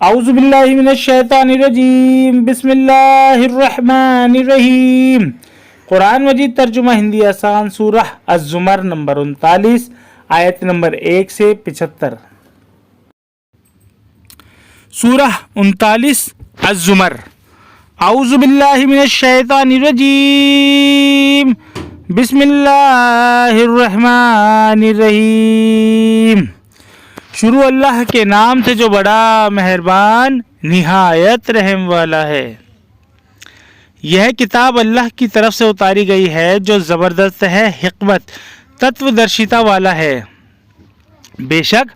اعوذ باللہ من الشیطان الرجیم بسم اللہ الرحمن الرحیم۔ قرآن مجید ترجمہ ہندی آسان، سورہ الزمر نمبر 39 آیت نمبر 1 سے 75۔ سورہ 39 الزمر۔ اعوذ باللہ من الشیطان الرجیم بسم اللہ الرحمن الرحیم۔ شروع اللہ کے نام سے جو بڑا مہربان نہایت رحم والا ہے۔ یہ کتاب اللہ کی طرف سے اتاری گئی ہے جو زبردست ہے، حکمت تتو درشیتا والا ہے۔ بے شک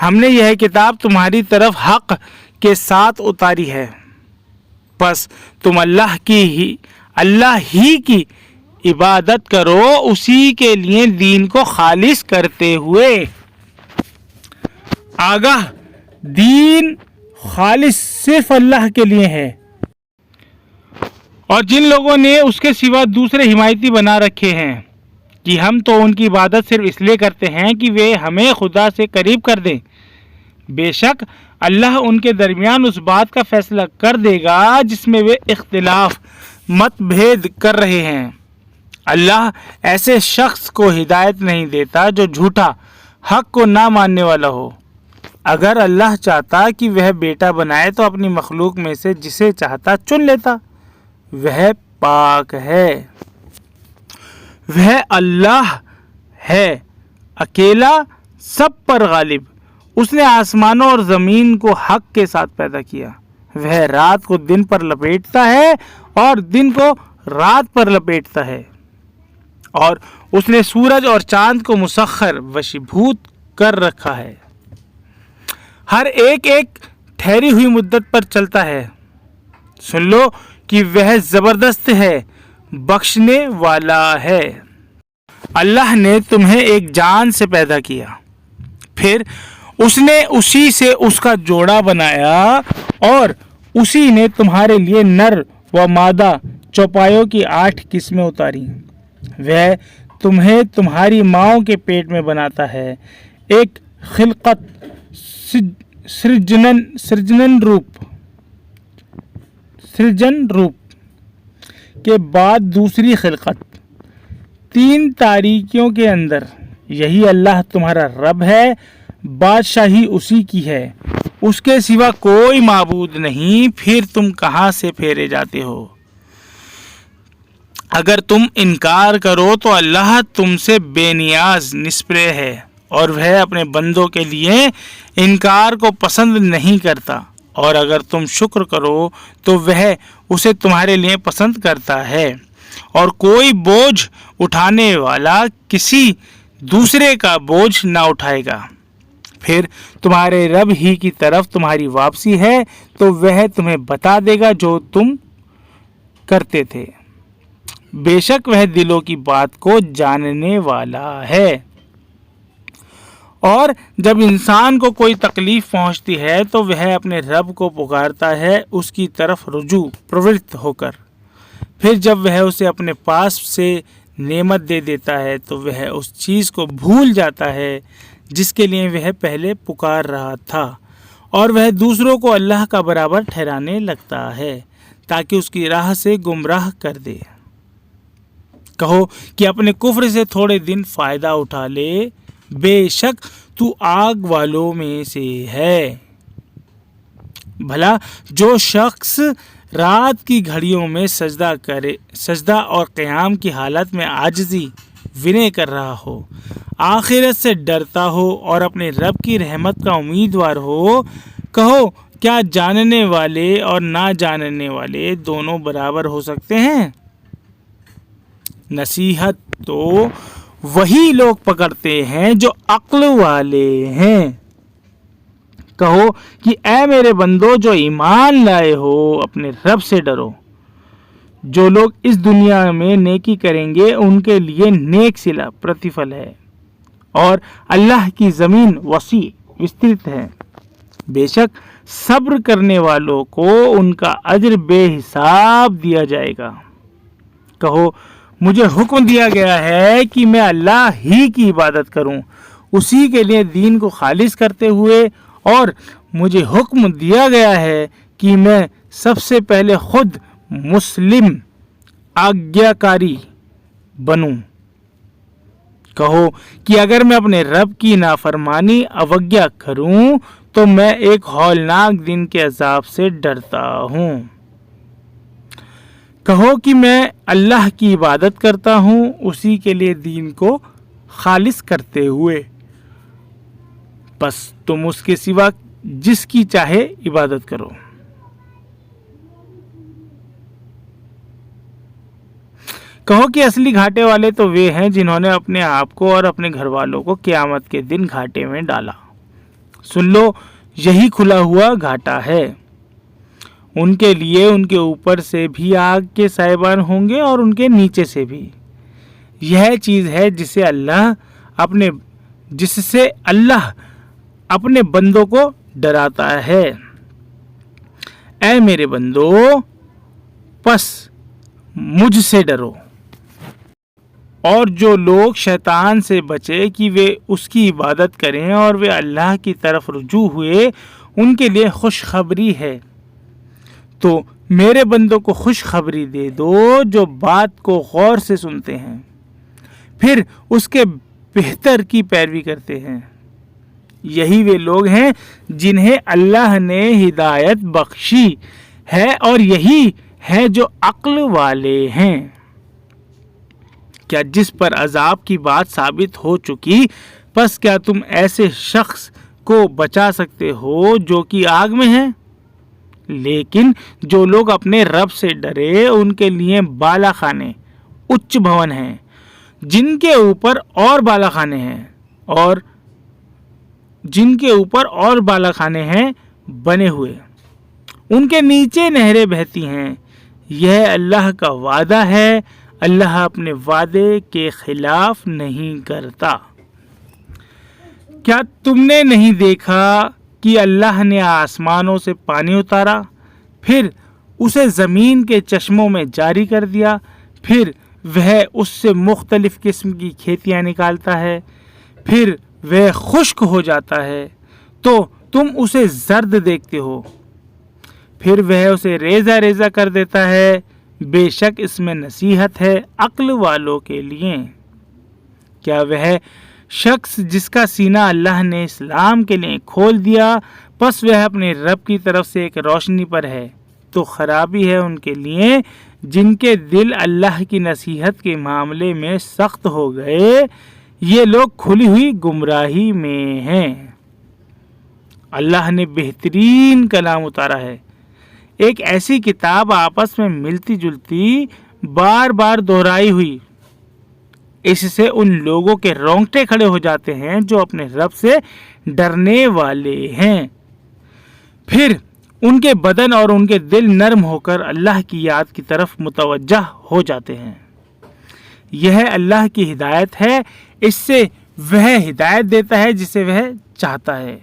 ہم نے یہ کتاب تمہاری طرف حق کے ساتھ اتاری ہے، پس تم اللہ ہی کی عبادت کرو، اسی کے لیے دین کو خالص کرتے ہوئے۔ آگاہ دین خالص صرف اللہ کے لیے ہے، اور جن لوگوں نے اس کے سوا دوسرے حمایتی بنا رکھے ہیں کہ ہم تو ان کی عبادت صرف اس لیے کرتے ہیں کہ وہ ہمیں خدا سے قریب کر دیں، بے شک اللہ ان کے درمیان اس بات کا فیصلہ کر دے گا جس میں وہ اختلاف مت بھید کر رہے ہیں۔ اللہ ایسے شخص کو ہدایت نہیں دیتا جو جھوٹا حق کو نہ ماننے والا ہو۔ اگر اللہ چاہتا کہ وہ بیٹا بنائے تو اپنی مخلوق میں سے جسے چاہتا چن لیتا، وہ پاک ہے، وہ اللہ ہے اکیلا سب پر غالب۔ اس نے آسمانوں اور زمین کو حق کے ساتھ پیدا کیا، وہ رات کو دن پر لپیٹتا ہے اور دن کو رات پر لپیٹتا ہے، اور اس نے سورج اور چاند کو مسخر وشیبھوت کر رکھا ہے، ہر ایک ٹھہری ہوئی مدت پر چلتا ہے۔ سن لو کہ وہ زبردست ہے، بخشنے والا ہے۔ اللہ نے تمہیں ایک جان سے پیدا کیا، پھر اس نے اسی سے اس کا جوڑا بنایا، اور اسی نے تمہارے لیے نر و مادہ چوپایوں کی 8 قسمیں اتاری۔ وہ تمہیں تمہاری ماؤں کے پیٹ میں بناتا ہے، ایک خلقت سرجن روپ کے بعد دوسری خلقت، 3 تاریکیوں کے اندر۔ یہی اللہ تمہارا رب ہے، بادشاہی اسی کی ہے، اس کے سوا کوئی معبود نہیں، پھر تم کہاں سے پھیرے جاتے ہو؟ اگر تم انکار کرو تو اللہ تم سے بے نیاز نسپرے ہے، اور وہ اپنے بندوں کے لیے انکار کو پسند نہیں کرتا، اور اگر تم شکر کرو تو وہ اسے تمہارے لیے پسند کرتا ہے، اور کوئی بوجھ اٹھانے والا کسی دوسرے کا بوجھ نہ اٹھائے گا۔ پھر تمہارے رب ہی کی طرف تمہاری واپسی ہے، تو وہ تمہیں بتا دے گا جو تم کرتے تھے، بے شک وہ دلوں کی بات کو جاننے والا ہے۔ اور جب انسان کو کوئی تکلیف پہنچتی ہے تو وہ اپنے رب کو پکارتا ہے اس کی طرف رجوع پرورت ہو کر، پھر جب وہ اسے اپنے پاس سے نعمت دے دیتا ہے تو وہ اس چیز کو بھول جاتا ہے جس کے لیے وہ پہلے پکار رہا تھا، اور وہ دوسروں کو اللہ کا برابر ٹھہرانے لگتا ہے تاکہ اس کی راہ سے گمراہ کر دے۔ کہو کہ اپنے کفر سے تھوڑے دن فائدہ اٹھا لے، بے شک تو آگ والوں میں سے ہے۔ بھلا جو شخص رات کی گھڑیوں میں سجدہ اور قیام کی حالت میں عاجزی ونے کر رہا ہو، آخرت سے ڈرتا ہو اور اپنے رب کی رحمت کا امیدوار ہو، کہو کیا جاننے والے اور نہ جاننے والے دونوں برابر ہو سکتے ہیں؟ نصیحت تو وہی لوگ پکڑتے ہیں جو عقل والے ہیں۔ کہو کہ اے میرے بندو جو ایمان لائے ہو، اپنے رب سے ڈرو۔ جو لوگ اس دنیا میں نیکی کریں گے ان کے لیے نیک صلہ پرتیفل ہے، اور اللہ کی زمین وسیع وسترت ہے، بے شک صبر کرنے والوں کو ان کا اجر بے حساب دیا جائے گا۔ کہو مجھے حکم دیا گیا ہے کہ میں اللہ ہی کی عبادت کروں، اسی کے لیے دین کو خالص کرتے ہوئے، اور مجھے حکم دیا گیا ہے کہ میں سب سے پہلے خود مسلم آگیاکاری بنوں۔ کہو کہ اگر میں اپنے رب کی نافرمانی اوگیا کروں تو میں ایک ہولناک دن کے عذاب سے ڈرتا ہوں۔ کہو کہ میں اللہ کی عبادت کرتا ہوں اسی کے لیے دین کو خالص کرتے ہوئے، بس تم اس کے سوا جس کی چاہے عبادت کرو۔ کہو کہ اصلی گھاٹے والے تو وہ ہیں جنہوں نے اپنے آپ کو اور اپنے گھر والوں کو قیامت کے دن گھاٹے میں ڈالا۔ سن لو، یہی کھلا ہوا گھاٹا ہے۔ ان کے لیے ان کے اوپر سے بھی آگ کے سائبان ہوں گے اور ان کے نیچے سے بھی۔ یہ چیز ہے جس سے اللہ اپنے بندوں کو ڈراتا ہے۔ اے میرے بندو، پس مجھ سے ڈرو، اور جو لوگ شیطان سے بچے کہ وہ اس کی عبادت کریں اور وہ اللہ کی طرف رجوع ہوئے، ان کے لیے خوشخبری ہے۔ تو میرے بندوں کو خوشخبری دے دو جو بات کو غور سے سنتے ہیں، پھر اس کے بہتر کی پیروی کرتے ہیں۔ یہی وہ لوگ ہیں جنہیں اللہ نے ہدایت بخشی ہے، اور یہی ہیں جو عقل والے ہیں۔ کیا جس پر عذاب کی بات ثابت ہو چکی، پس کیا تم ایسے شخص کو بچا سکتے ہو جو کہ آگ میں ہے؟ لیکن جو لوگ اپنے رب سے ڈرے ان کے لیے بالا خانے اچ بھون ہیں، جن کے اوپر اور بالا خانے ہیں اور بالا خانے ہیں بنے ہوئے، ان کے نیچے نہریں بہتی ہیں۔ یہ اللہ کا وعدہ ہے، اللہ اپنے وعدے کے خلاف نہیں کرتا۔ کیا تم نے نہیں دیکھا کہ اللہ نے آسمانوں سے پانی اتارا، پھر اسے زمین کے چشموں میں جاری کر دیا، پھر وہ اس سے مختلف قسم کی کھیتیاں نکالتا ہے، پھر وہ خشک ہو جاتا ہے تو تم اسے زرد دیکھتے ہو، پھر وہ اسے ریزہ ریزہ کر دیتا ہے۔ بے شک اس میں نصیحت ہے عقل والوں کے لیے۔ کیا وہ شخص جس کا سینہ اللہ نے اسلام کے لیے کھول دیا، پس وہ اپنے رب کی طرف سے ایک روشنی پر ہے، تو خرابی ہے ان کے لیے جن کے دل اللہ کی نصیحت کے معاملے میں سخت ہو گئے، یہ لوگ کھلی ہوئی گمراہی میں ہیں۔ اللہ نے بہترین کلام اتارا ہے، ایک ایسی کتاب آپس میں ملتی جلتی، بار بار دہرائی ہوئی، اس سے ان لوگوں کے رونگٹے کھڑے ہو جاتے ہیں جو اپنے رب سے ڈرنے والے ہیں، پھر ان کے بدن اور ان کے دل نرم ہو کر اللہ کی یاد کی طرف متوجہ ہو جاتے ہیں۔ یہ اللہ کی ہدایت ہے، اس سے وہ ہدایت دیتا ہے جسے وہ چاہتا ہے،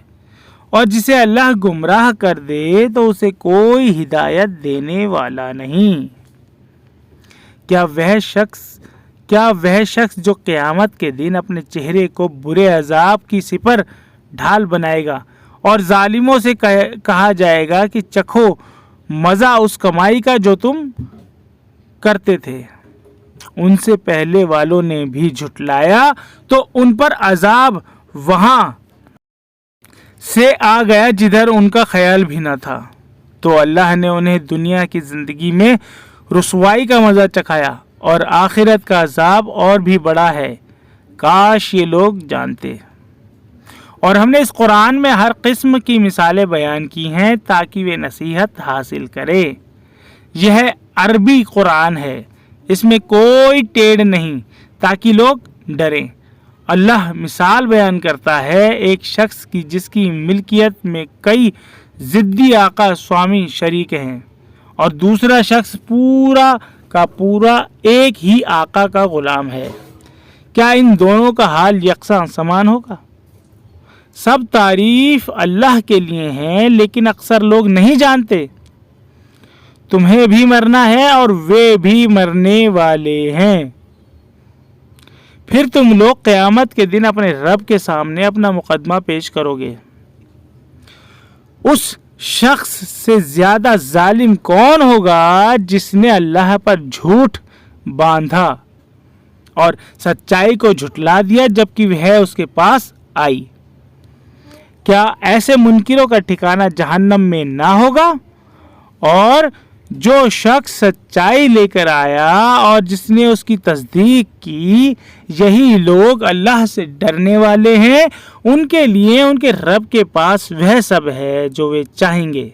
اور جسے اللہ گمراہ کر دے تو اسے کوئی ہدایت دینے والا نہیں۔ کیا وہ شخص جو قیامت کے دن اپنے چہرے کو برے عذاب کی سپر ڈھال بنائے گا اور ظالموں سے کہا جائے گا کہ چکھو مزہ اس کمائی کا جو تم کرتے تھے، ان سے پہلے والوں نے بھی جھٹلایا تو ان پر عذاب وہاں سے آ گیا جدھر ان کا خیال بھی نہ تھا، تو اللہ نے انہیں دنیا کی زندگی میں رسوائی کا مزہ چکھایا اور آخرت کا عذاب اور بھی بڑا ہے، کاش یہ لوگ جانتے۔ اور ہم نے اس قرآن میں ہر قسم کی مثالیں بیان کی ہیں تاکہ وہ نصیحت حاصل کرے۔ یہ عربی قرآن ہے، اس میں کوئی ٹیڑھ نہیں تاکہ لوگ ڈریں۔ اللہ مثال بیان کرتا ہے ایک شخص کی جس کی ملکیت میں کئی ضدی آقا سوامی شریک ہیں، اور دوسرا شخص پورا کا پورا ایک ہی آقا کا غلام ہے۔ کیا ان دونوں کا حال یکساں سمان ہوگا؟ سب تعریف اللہ کے لیے ہیں، لیکن اکثر لوگ نہیں جانتے۔ تمہیں بھی مرنا ہے اور وہ بھی مرنے والے ہیں، پھر تم لوگ قیامت کے دن اپنے رب کے سامنے اپنا مقدمہ پیش کرو گے۔ اس شخص سے زیادہ ظالم کون ہوگا جس نے اللہ پر جھوٹ باندھا اور سچائی کو جھٹلا دیا جبکہ وہ اس کے پاس آئی؟ کیا ایسے منکروں کا ٹھکانہ جہنم میں نہ ہوگا؟ اور جو شخص سچائی لے کر آیا اور جس نے اس کی تصدیق کی، یہی لوگ اللہ سے ڈرنے والے ہیں، ان کے لیے ان کے رب کے پاس وہ سب ہے جو وہ چاہیں گے۔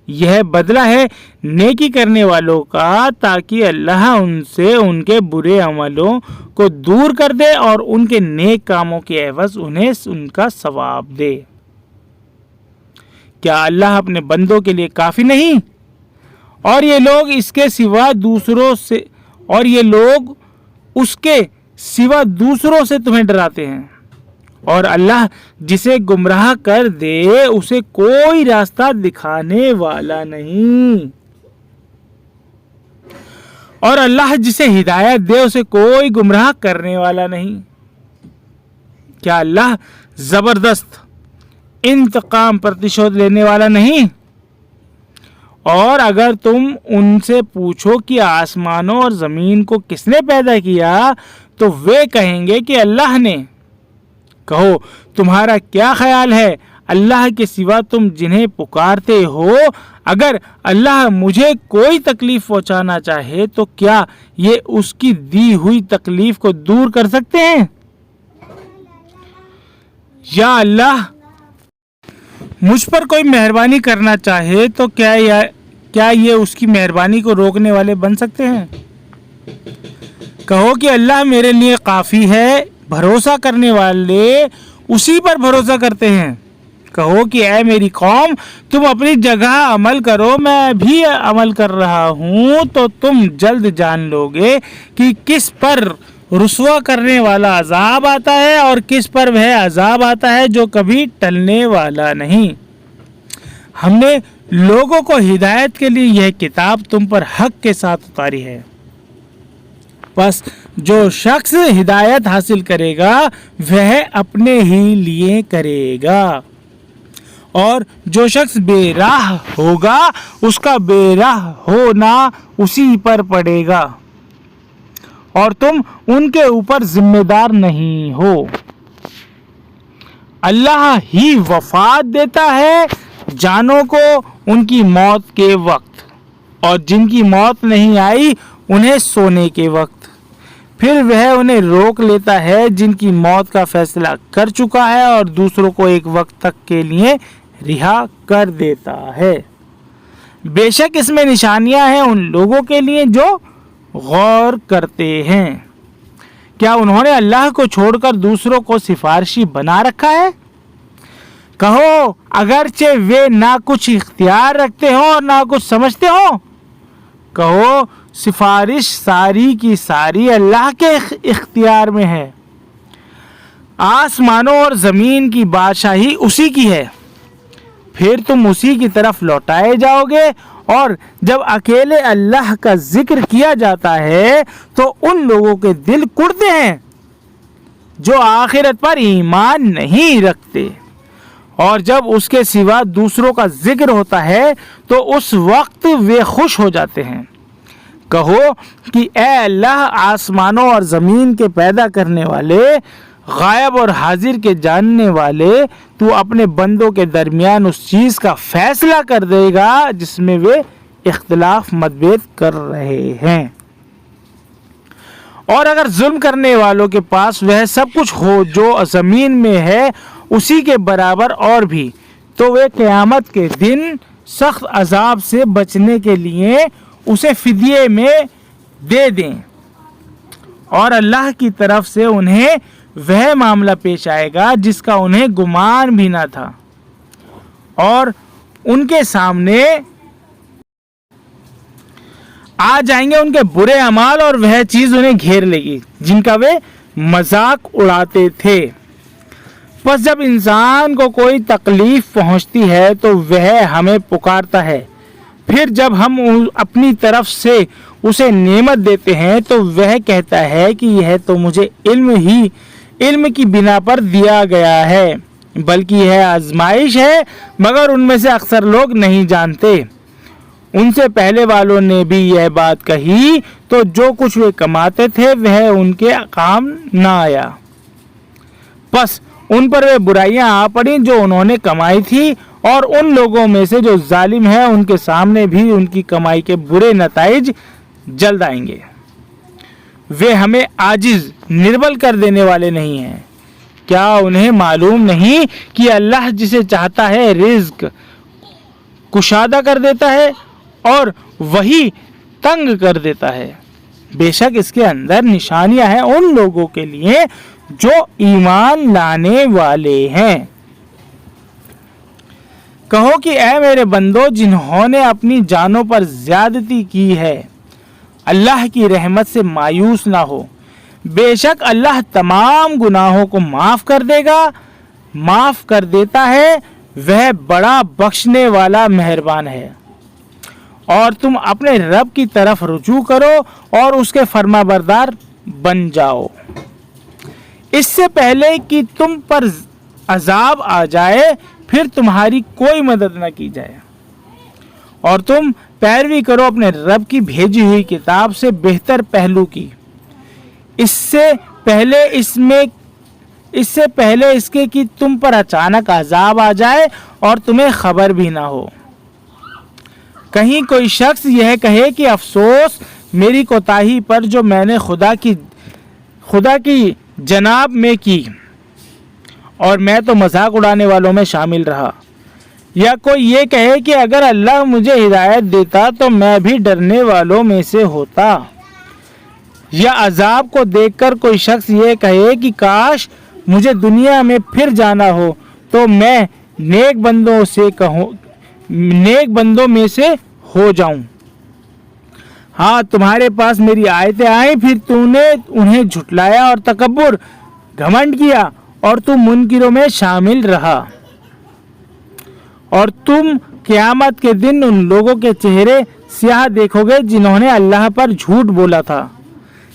یہ بدلہ ہے نیکی کرنے والوں کا، تاکہ اللہ ان سے ان کے برے عملوں کو دور کر دے اور ان کے نیک کاموں کے عوض انہیں ان کا ثواب دے۔ کیا اللہ اپنے بندوں کے لیے کافی نہیں؟ اور یہ لوگ اس کے سوا دوسروں سے تمہیں ڈراتے ہیں، اور اللہ جسے گمراہ کر دے اسے کوئی راستہ دکھانے والا نہیں، اور اللہ جسے ہدایت دے اسے کوئی گمراہ کرنے والا نہیں۔ کیا اللہ زبردست انتقام پرتشود لینے والا نہیں؟ اور اگر تم ان سے پوچھو کہ آسمانوں اور زمین کو کس نے پیدا کیا تو وہ کہیں گے کہ اللہ نے۔ کہو تمہارا کیا خیال ہے اللہ کے سوا تم جنہیں پکارتے ہو، اگر اللہ مجھے کوئی تکلیف پہنچانا چاہے تو کیا یہ اس کی دی ہوئی تکلیف کو دور کر سکتے ہیں؟ یا اللہ مجھ پر کوئی مہربانی کرنا چاہے تو کیا یہ اس کی مہربانی کو روکنے والے بن سکتے ہیں؟ کہو کہ اللہ میرے لیے کافی ہے، بھروسہ کرنے والے اسی پر بھروسہ کرتے ہیں۔ کہو کہ اے میری قوم، تم اپنی جگہ عمل کرو، میں بھی عمل کر رہا ہوں، تو تم جلد جان لو گے کہ کس پر رسوا کرنے والا عذاب آتا ہے اور کس پر وہ عذاب آتا ہے جو کبھی ٹلنے والا نہیں۔ ہم نے لوگوں کو ہدایت کے لیے یہ کتاب تم پر حق کے ساتھ اتاری ہے، بس جو شخص ہدایت حاصل کرے گا وہ اپنے ہی لیے کرے گا، اور جو شخص بے راہ ہوگا اس کا بے راہ ہونا اسی پر پڑے گا، اور تم ان کے اوپر ذمہ دار نہیں ہو۔ اللہ ہی وفات دیتا ہے جانوں کو ان کی موت کے وقت، اور جن کی موت نہیں آئی انہیں سونے کے وقت، پھر وہ انہیں روک لیتا ہے جن کی موت کا فیصلہ کر چکا ہے اور دوسروں کو ایک وقت تک کے لیے رہا کر دیتا ہے۔ بے شک اس میں نشانیاں ہیں ان لوگوں کے لیے جو غور کرتے ہیں۔ کیا انہوں نے اللہ کو چھوڑ کر دوسروں کو سفارشی بنا رکھا ہے؟ کہو اگرچہ وہ نہ کچھ اختیار رکھتے ہوں اور نہ کچھ سمجھتے ہوں، کہو سفارش ساری کی ساری اللہ کے اختیار میں ہے۔ آسمانوں اور زمین کی بادشاہی اسی کی ہے، پھر تم اسی کی طرف لوٹائے جاؤ گے، اور جب اکیلے اللہ کا ذکر کیا جاتا ہے تو ان لوگوں کے دل کڑتے ہیں جو آخرت پر ایمان نہیں رکھتے، اور جب اس کے سوا دوسروں کا ذکر ہوتا ہے تو اس وقت وہ خوش ہو جاتے ہیں۔ کہو کہ اے اللہ آسمانوں اور زمین کے پیدا کرنے والے، غائب اور حاضر کے جاننے والے، تو اپنے بندوں کے درمیان اس چیز کا فیصلہ کر دے گا جس میں وہ اختلاف متبھید کر رہے ہیں۔ اور اگر ظلم کرنے والوں کے پاس وہ سب کچھ ہو جو زمین میں ہے اسی کے برابر اور بھی، تو وہ قیامت کے دن سخت عذاب سے بچنے کے لیے اسے فدیے میں دے دیں، اور اللہ کی طرف سے انہیں وہ معاملہ پیش آئے گا جس کا انہیں گمان بھی نہ تھا، اور ان کے سامنے آ جائیں گے ان کے برے اعمال، اور وہ چیز انہیں گھیر لے گی جن کا وہ مذاق اڑاتے تھے۔ پس جب انسان کو کوئی تکلیف پہنچتی ہے تو وہ ہمیں پکارتا ہے، پھر جب ہم اپنی طرف سے اسے نعمت دیتے ہیں تو وہ کہتا ہے کہ یہ تو مجھے علم کی بنا پر دیا گیا ہے، بلکہ یہ آزمائش ہے، مگر ان میں سے اکثر لوگ نہیں جانتے۔ ان سے پہلے والوں نے بھی یہ بات کہی تو جو کچھ وہ کماتے تھے وہ ان کے کام نہ آیا، پس ان پر وہ برائیاں آ پڑیں جو انہوں نے کمائی تھی، اور ان لوگوں میں سے جو ظالم ہیں ان کے سامنے بھی ان کی کمائی کے برے نتائج جلد آئیں گے۔ وہ ہمیں عاجز نربل کر دینے والے نہیں ہیں۔ کیا انہیں معلوم نہیں کہ اللہ جسے چاہتا ہے رزق کشادہ کر دیتا ہے اور وہی تنگ کر دیتا ہے؟ بے شک اس کے اندر نشانیاں ہیں ان لوگوں کے لیے جو ایمان لانے والے ہیں۔ کہو کہ اے میرے بندو، جنہوں نے اپنی جانوں پر زیادتی کی ہے، اللہ کی رحمت سے مایوس نہ ہو، بے شک اللہ تمام گناہوں کو معاف کر دے گا، معاف کر دیتا ہے، وہ بڑا بخشنے والا مہربان ہے۔ اور تم اپنے رب کی طرف رجوع کرو اور اس کے فرما بردار بن جاؤ، اس سے پہلے کہ تم پر عذاب آ جائے پھر تمہاری کوئی مدد نہ کی جائے، اور تم پیروی کرو اپنے رب کی بھیجی ہوئی کتاب سے بہتر پہلو کی، اس سے پہلے اس کے کہ تم پر اچانک عذاب آ جائے اور تمہیں خبر بھی نہ ہو۔ کہیں کوئی شخص یہ کہے کہ افسوس میری کوتاہی پر جو میں نے خدا کی جناب میں کی، اور میں تو مذاق اڑانے والوں میں شامل رہا، یا کوئی یہ کہے کہ اگر اللہ مجھے ہدایت دیتا تو میں بھی ڈرنے والوں میں سے ہوتا، یا عذاب کو دیکھ کر کوئی شخص یہ کہے کہ کاش مجھے دنیا میں پھر جانا ہو تو میں نیک بندوں میں سے ہو جاؤں۔ ہاں، تمہارے پاس میری آیتیں آئیں، پھر تم نے انہیں جھٹلایا اور تکبر گھمنڈ کیا، اور تم منکروں میں شامل رہا، اور تم قیامت کے دن ان لوگوں کے چہرے سیاہ دیکھو گے جنہوں نے اللہ پر جھوٹ بولا تھا۔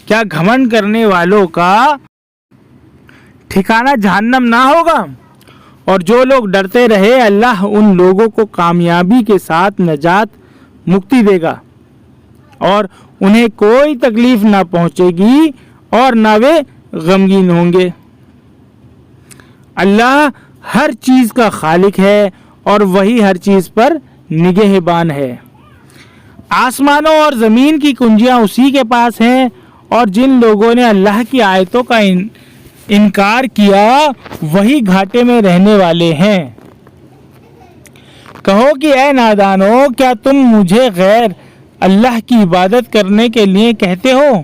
کیا گھمنڈ کرنے والوں کا ٹھکانہ جہنم نہ ہوگا؟ اور جو لوگ ڈرتے رہے، اللہ ان لوگوں کو کامیابی کے ساتھ نجات مکتی دے گا، اور انہیں کوئی تکلیف نہ پہنچے گی اور نہ وہ غمگین ہوں گے۔ اللہ ہر چیز کا خالق ہے اور وہی ہر چیز پر نگہبان ہے۔ آسمانوں اور زمین کی کنجیاں اسی کے پاس ہیں، اور جن لوگوں نے اللہ کی آیتوں کا انکار کیا وہی گھاٹے میں رہنے والے ہیں۔ کہو کہ اے نادانو، کیا تم مجھے غیر اللہ کی عبادت کرنے کے لیے کہتے ہو؟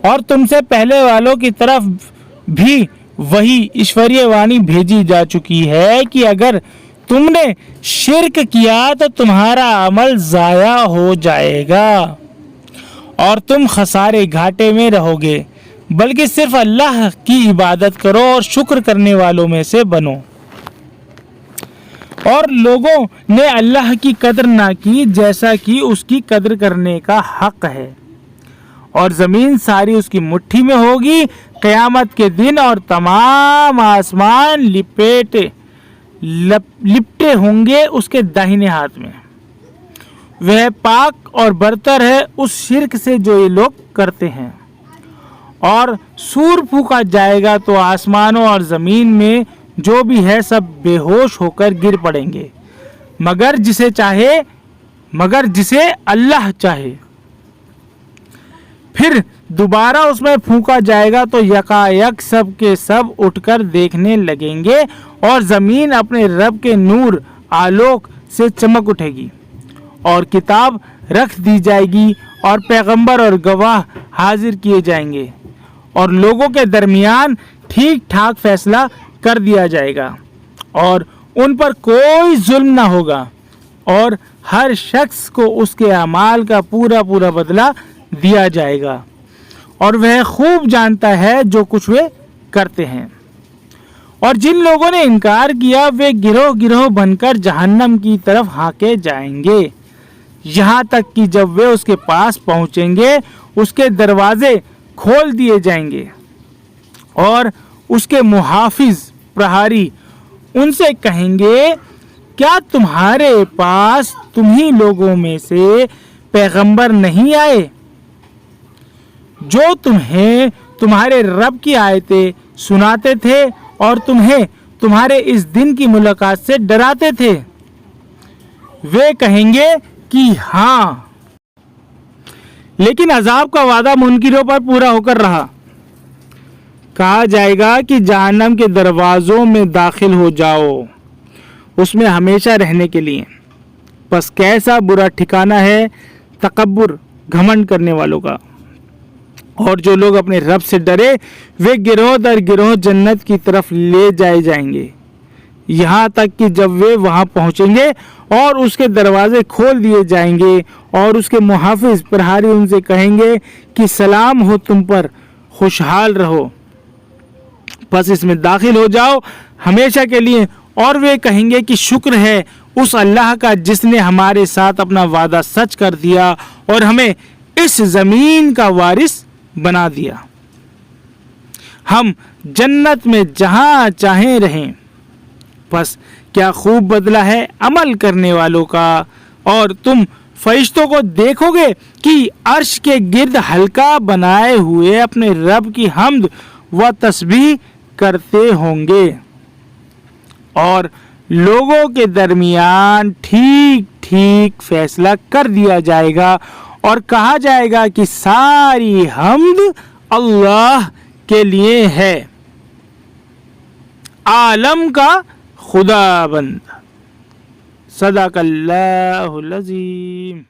اور تم سے پہلے والوں کی طرف بھی وہی ایشوریہ وانی بھیجی جا چکی ہے کہ اگر تم نے شرک کیا تو تمہارا عمل ضائع ہو جائے گا اور تم خسارے گھاٹے میں رہو گے، بلکہ صرف اللہ کی عبادت کرو اور شکر کرنے والوں میں سے بنو۔ اور لوگوں نے اللہ کی قدر نہ کی جیسا کہ اس کی قدر کرنے کا حق ہے، اور زمین ساری اس کی مٹھی میں ہوگی قیامت کے دن، اور تمام آسمان لپٹے ہوں گے اس کے داہنے ہاتھ میں۔ وہ پاک اور برتر ہے اس شرک سے جو یہ لوگ کرتے ہیں۔ اور سور پھونکا جائے گا تو آسمانوں اور زمین میں جو بھی ہے سب بے ہوش ہو کر گر پڑیں گے، مگر جسے اللہ چاہے۔ پھر دوبارہ اس میں پھونکا جائے گا تو یکایک سب کے سب اٹھ کر دیکھنے لگیں گے، اور زمین اپنے رب کے نور آلوک سے چمک اٹھے گی، اور کتاب رکھ دی جائے گی، اور پیغمبر اور گواہ حاضر کیے جائیں گے، اور لوگوں کے درمیان ٹھیک ٹھاک فیصلہ کر دیا جائے گا، اور ان پر کوئی ظلم نہ ہوگا، اور ہر شخص کو اس کے اعمال کا پورا پورا بدلہ دیا جائے گا، اور وہ خوب جانتا ہے جو کچھ وہ کرتے ہیں۔ اور جن لوگوں نے انکار کیا وہ گروہ گروہ بن کر جہنم کی طرف ہانکے جائیں گے، یہاں تک کہ جب وہ اس کے پاس پہنچیں گے اس کے دروازے کھول دیے جائیں گے، اور اس کے محافظ پرہاری ان سے کہیں گے کیا تمہارے پاس تمہیں لوگوں میں سے پیغمبر نہیں آئے جو تمہیں تمہارے رب کی آیتیں سناتے تھے اور تمہیں تمہارے اس دن کی ملاقات سے ڈراتے تھے؟ وہ کہیں گے کہ ہاں، لیکن عذاب کا وعدہ منکروں پر پورا ہو کر رہا۔ کہا جائے گا کہ جہنم کے دروازوں میں داخل ہو جاؤ، اس میں ہمیشہ رہنے کے لیے۔ پس کیسا برا ٹھکانہ ہے تکبر، گھمنڈ کرنے والوں کا۔ اور جو لوگ اپنے رب سے ڈرے وہ گروہ در گروہ جنت کی طرف لے جائے جائیں گے، یہاں تک کہ جب وہ وہاں پہنچیں گے اور اس کے دروازے کھول دیے جائیں گے اور اس کے محافظ پرہاری ان سے کہیں گے کہ سلام ہو تم پر، خوشحال رہو، پس اس میں داخل ہو جاؤ ہمیشہ کے لیے۔ اور وہ کہیں گے کہ شکر ہے اس اللہ کا جس نے ہمارے ساتھ اپنا وعدہ سچ کر دیا اور ہمیں اس زمین کا وارث بنا دیا، ہم جنت میں جہاں چاہیں رہیں۔ پس کیا خوب بدلہ ہے عمل کرنے والوں کا۔ اور تم فرشتوں کو دیکھو گے کہ عرش کے گرد حلقہ بنائے ہوئے اپنے رب کی حمد و تسبیح کرتے ہوں گے، اور لوگوں کے درمیان ٹھیک ٹھیک فیصلہ کر دیا جائے گا اور کہا جائے گا کہ ساری حمد اللہ کے لیے ہے، عالم کا خدا بند۔ صدق اللہ العظیم۔